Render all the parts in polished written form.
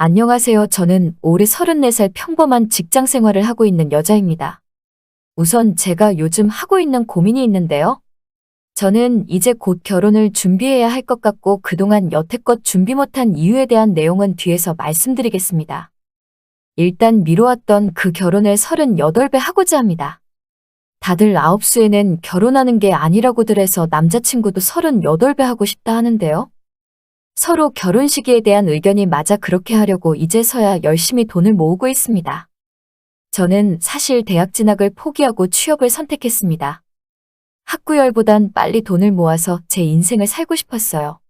안녕하세요. 저는 올해 34살 평범한 직장 생활을 하고 있는 여자입니다. 우선 제가 요즘 하고 있는 고민이 있는데요. 저는 이제 곧 결혼을 준비해야 할 것 같고 그동안 여태껏 준비 못한 이유에 대한 내용은 뒤에서 말씀드리겠습니다. 일단 미뤄왔던 그 결혼을 38배 하고자 합니다. 다들 아홉수에는 결혼하는 게 아니라고들 해서 남자친구도 38배 하고 싶다 하는데요. 서로 결혼 시기에 대한 의견이 맞아 그렇게 하려고 이제서야 열심히 돈을 모으고 있습니다. 저는 사실 대학 진학을 포기하고 취업을 선택했습니다. 학구열보단 빨리 돈을 모아서 제 인생을 살고 싶었어요.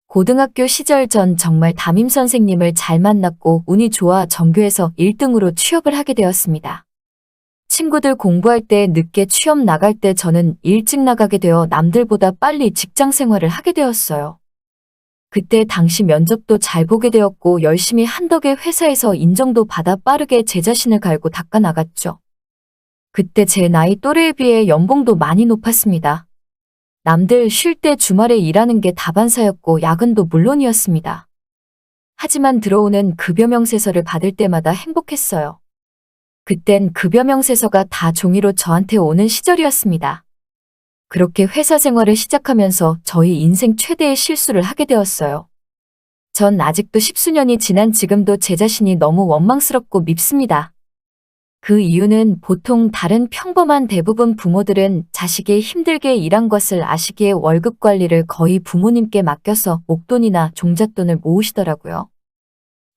고등학교 시절 전 정말 담임 선생님을 잘 만났고 운이 좋아 전교에서 1등으로 취업을 하게 되었습니다. 친구들 공부할 때 늦게 취업 나갈 때 저는 일찍 나가게 되어 남들보다 빨리 직장 생활을 하게 되었어요. 그때 당시 면접도 잘 보게 되었고 열심히 한 덕에 회사에서 인정도 받아 빠르게 제 자신을 갈고 닦아 나갔죠. 그때 제 나이 또래에 비해 연봉도 많이 높았습니다. 남들 쉴 때 주말에 일하는 게 다반사였고 야근도 물론이었습니다. 하지만 들어오는 급여 명세서를 받을 때마다 행복했어요. 그땐 급여 명세서가 다 종이로 저한테 오는 시절이었습니다. 그렇게 회사 생활을 시작하면서 저희 인생 최대의 실수를 하게 되었어요. 전 아직도 십수년이 지난 지금도 제 자신이 너무 원망스럽고 밉습니다. 그 이유는 보통 다른 평범한 대부분 부모들은 자식이 힘들게 일한 것을 아시기에 월급 관리를 거의 부모님께 맡겨서 목돈이나 종잣돈을 모으시더라고요.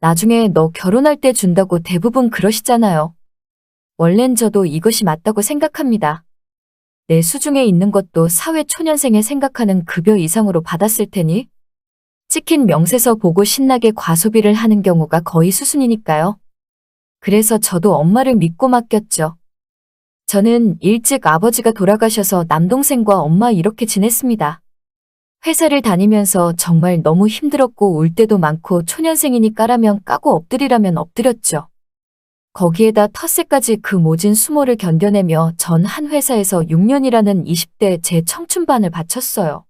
나중에 너 결혼할 때 준다고 대부분 그러시잖아요. 원래는 저도 이것이 맞다고 생각합니다. 내 수중에 있는 것도 사회초년생에 생각하는 급여 이상으로 받았을 테니 찍힌 명세서 보고 신나게 과소비를 하는 경우가 거의 수순이니까요. 그래서 저도 엄마를 믿고 맡겼죠. 저는 일찍 아버지가 돌아가셔서 남동생과 엄마 이렇게 지냈습니다. 회사를 다니면서 정말 너무 힘들었고 울 때도 많고 초년생이니 까라면 까고 엎드리라면 엎드렸죠. 거기에다 텃세까지 그 모진 수모를 견뎌내며 전 한 회사에서 6년이라는 20대 제 청춘반을 바쳤어요.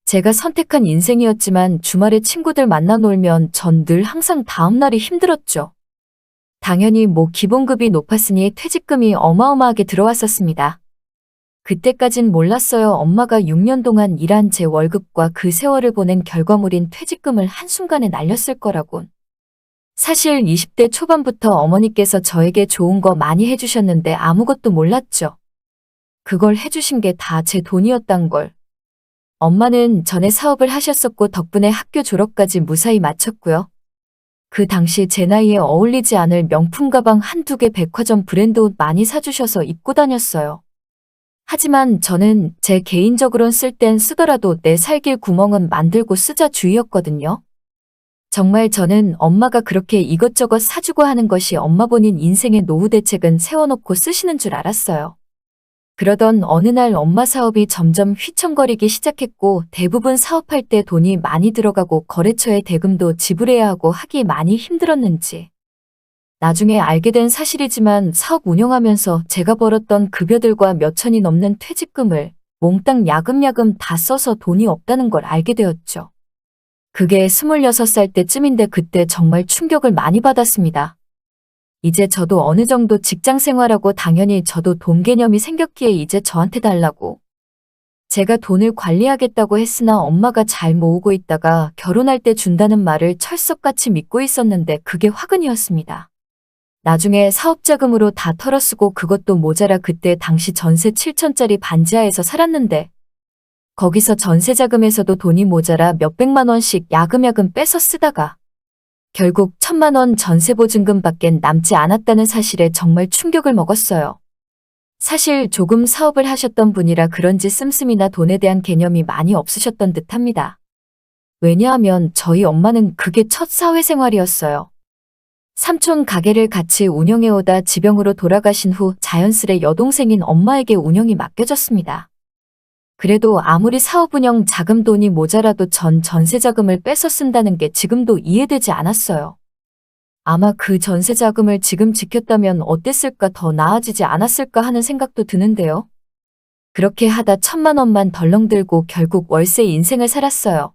제가 선택한 인생이었지만 주말에 친구들 만나 놀면 전 늘 항상 다음날이 힘들었죠. 당연히 기본급이 높았으니 퇴직금이 어마어마하게 들어왔었습니다. 그때까진 몰랐어요. 엄마가 6년 동안 일한 제 월급과 그 세월을 보낸 결과물인 퇴직금을 한순간에 날렸을 거라곤. 사실 20대 초반부터 어머니께서 저에게 좋은 거 많이 해주셨는데 아무것도 몰랐죠. 그걸 해주신 게 다 제 돈이었단 걸. 엄마는 전에 사업을 하셨었고 덕분에 학교 졸업까지 무사히 마쳤고요. 그 당시 제 나이에 어울리지 않을 명품 가방 한두 개 백화점 브랜드 옷 많이 사주셔서 입고 다녔어요. 하지만 저는 제 개인적으론 쓸 땐 쓰더라도 내 살길 구멍은 만들고 쓰자 주의였거든요. 정말 저는 엄마가 그렇게 이것저것 사주고 하는 것이 엄마 본인 인생의 노후 대책은 세워놓고 쓰시는 줄 알았어요. 그러던 어느 날 엄마 사업이 점점 휘청거리기 시작했고 대부분 사업할 때 돈이 많이 들어가고 거래처에 대금도 지불해야 하고 하기 많이 힘들었는지. 나중에 알게 된 사실이지만 사업 운영하면서 제가 벌었던 급여들과 몇 천이 넘는 퇴직금을 몽땅 야금야금 다 써서 돈이 없다는 걸 알게 되었죠. 그게 26살 때쯤인데 그때 정말 충격을 많이 받았습니다. 이제 저도 어느 정도 직장 생활하고 당연히 저도 돈 개념이 생겼기에 이제 저한테 달라고. 제가 돈을 관리하겠다고 했으나 엄마가 잘 모으고 있다가 결혼할 때 준다는 말을 철석같이 믿고 있었는데 그게 화근이었습니다. 나중에 사업자금으로 다 털어쓰고 그것도 모자라 그때 당시 전세 7천짜리 반지하에서 살았는데 거기서 전세자금에서도 돈이 모자라 몇백만 원씩 야금야금 빼서 쓰다가 결국 1,000만 원 전세보증금밖엔 남지 않았다는 사실에 정말 충격을 먹었어요. 사실 조금 사업을 하셨던 분이라 그런지 씀씀이나 돈에 대한 개념이 많이 없으셨던 듯합니다. 왜냐하면 저희 엄마는 그게 첫 사회생활이었어요. 삼촌 가게를 같이 운영해오다 지병으로 돌아가신 후 자연스레 여동생인 엄마에게 운영이 맡겨졌습니다. 그래도 아무리 사업 운영 자금 돈이 모자라도 전세자금을 빼서 쓴다는 게 지금도 이해되지 않았어요. 아마 그 전세자금을 지금 지켰다면 어땠을까 더 나아지지 않았을까 하는 생각도 드는데요. 그렇게 하다 1,000만 원만 덜렁 들고 결국 월세 인생을 살았어요.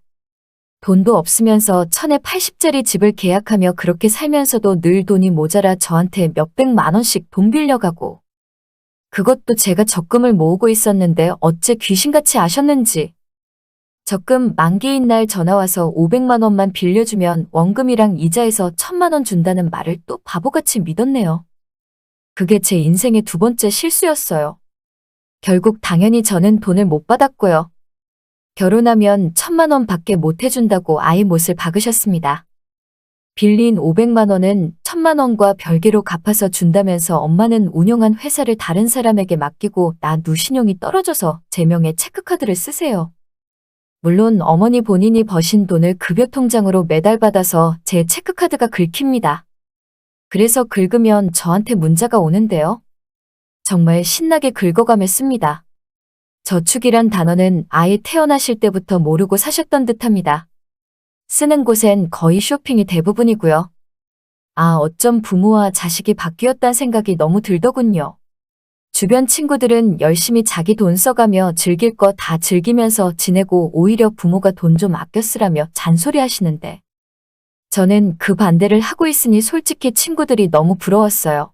돈도 없으면서 1080짜리 집을 계약하며 그렇게 살면서도 늘 돈이 모자라 저한테 몇백만 원씩 돈 빌려가고 그것도 제가 적금을 모으고 있었는데 어째 귀신같이 아셨는지 적금 만기인 날 전화와서 500만 원만 빌려주면 원금이랑 이자에서 1000만 원 준다는 말을 또 바보같이 믿었네요. 그게 제 인생의 두 번째 실수였어요. 결국 당연히 저는 돈을 못 받았고요. 결혼하면 1000만 원 밖에 못 해준다고 아예 못을 박으셨습니다. 빌린 500만 원은 1000만 원과 별개로 갚아서 준다면서 엄마는 운영한 회사를 다른 사람에게 맡기고 나 누신용이 떨어져서 제 명의 체크카드를 쓰세요. 물론 어머니 본인이 버신 돈을 급여 통장으로 매달 받아서 제 체크카드가 긁힙니다. 그래서 긁으면 저한테 문자가 오는데요. 정말 신나게 긁어가며 씁니다. 저축이란 단어는 아예 태어나실 때부터 모르고 사셨던 듯합니다. 쓰는 곳엔 거의 쇼핑이 대부분이고요. 아, 어쩜 부모와 자식이 바뀌었단 생각이 너무 들더군요. 주변 친구들은 열심히 자기 돈 써가며 즐길 거 다 즐기면서 지내고 오히려 부모가 돈 좀 아껴 쓰라며 잔소리 하시는데 저는 그 반대를 하고 있으니 솔직히 친구들이 너무 부러웠어요.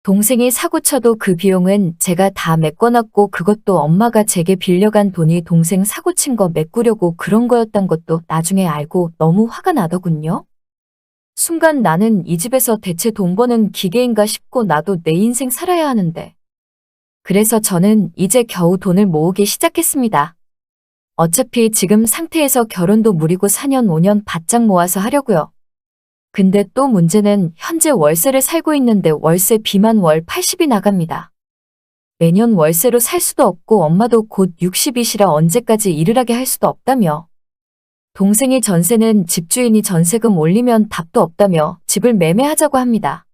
동생이 사고 쳐도 그 비용은 제가 다 메꿔놨고 그것도 엄마가 제게 빌려간 돈이 동생 사고 친 거 메꾸려고 그런 거였단 것도 나중에 알고 너무 화가 나더군요. 순간 나는 이 집에서 대체 돈 버는 기계인가 싶고 나도 내 인생 살아야 하는데. 그래서 저는 이제 겨우 돈을 모으기 시작했습니다. 어차피 지금 상태에서 결혼도 무리고 4년 5년 바짝 모아서 하려고요. 근데 또 문제는 현재 월세를 살고 있는데 월세비만 월 80이 나갑니다. 매년 월세로 살 수도 없고 엄마도 곧 60이시라 언제까지 일을 하게 할 수도 없다며. 동생이 전세는 집주인이 전세금 올리면 답도 없다며 집을 매매하자고 합니다.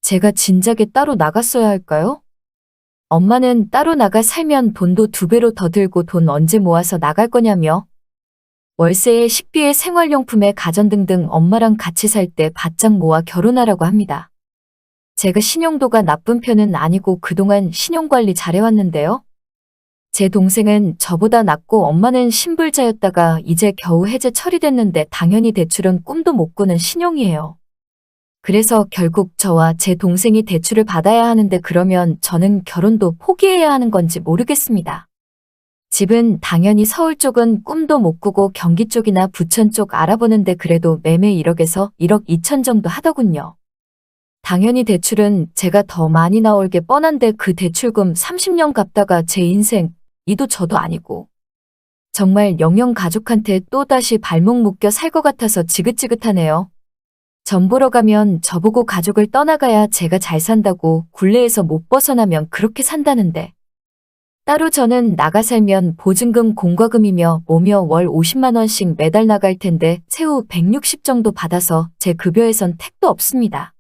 제가 진작에 따로 나갔어야 할까요? 엄마는 따로 나가 살면 돈도 2배로 더 들고 돈 언제 모아서 나갈 거냐며. 월세에 식비에 생활용품에 가전 등등 엄마랑 같이 살 때 바짝 모아 결혼하라고 합니다. 제가 신용도가 나쁜 편은 아니고 그동안 신용관리 잘해왔는데요. 제 동생은 저보다 낫고 엄마는 신불자였다가 이제 겨우 해제 처리됐는데 당연히 대출은 꿈도 못 꾸는 신용이에요. 그래서 결국 저와 제 동생이 대출을 받아야 하는데 그러면 저는 결혼도 포기해야 하는 건지 모르겠습니다. 집은 당연히 서울 쪽은 꿈도 못 꾸고 경기 쪽이나 부천 쪽 알아보는데 그래도 매매 1억에서 1억 2천 정도 하더군요. 당연히 대출은 제가 더 많이 나올 게 뻔한데 그 대출금 30년 갚다가 제 인생, 이도 저도 아니고. 정말 영영 가족한테 또다시 발목 묶여 살 것 같아서 지긋지긋하네요. 전 보러 가면 저보고 가족을 떠나가야 제가 잘 산다고 굴레에서 못 벗어나면 그렇게 산다는데. 따로 저는 나가 살면 보증금 공과금이며 뭐며 월 50만 원씩 매달 나갈 텐데 세후 160 정도 받아서 제 급여에선 택도 없습니다.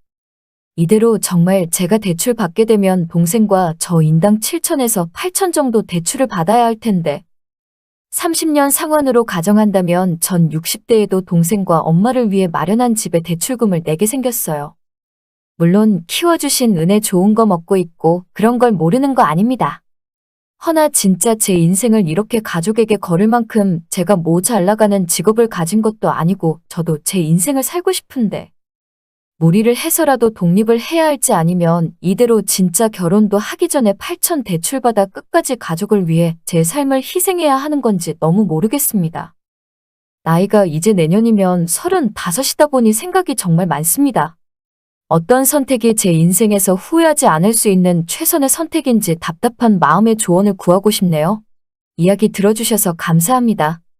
이대로 정말 제가 대출 받게 되면 동생과 저 인당 7천에서 8천 정도 대출을 받아야 할 텐데 30년 상환으로 가정한다면 전 60대에도 동생과 엄마를 위해 마련한 집에 대출금을 내게 생겼어요. 물론 키워주신 은혜 좋은 거 먹고 있고 그런 걸 모르는 거 아닙니다. 허나 진짜 제 인생을 이렇게 가족에게 걸을 만큼 제가 뭐 잘 나가는 직업을 가진 것도 아니고 저도 제 인생을 살고 싶은데 무리를 해서라도 독립을 해야 할지 아니면 이대로 진짜 결혼도 하기 전에 8천 대출받아 끝까지 가족을 위해 제 삶을 희생해야 하는 건지 너무 모르겠습니다. 나이가 이제 내년이면 35이다 보니 생각이 정말 많습니다. 어떤 선택이 제 인생에서 후회하지 않을 수 있는 최선의 선택인지 답답한 마음의 조언을 구하고 싶네요. 이야기 들어주셔서 감사합니다.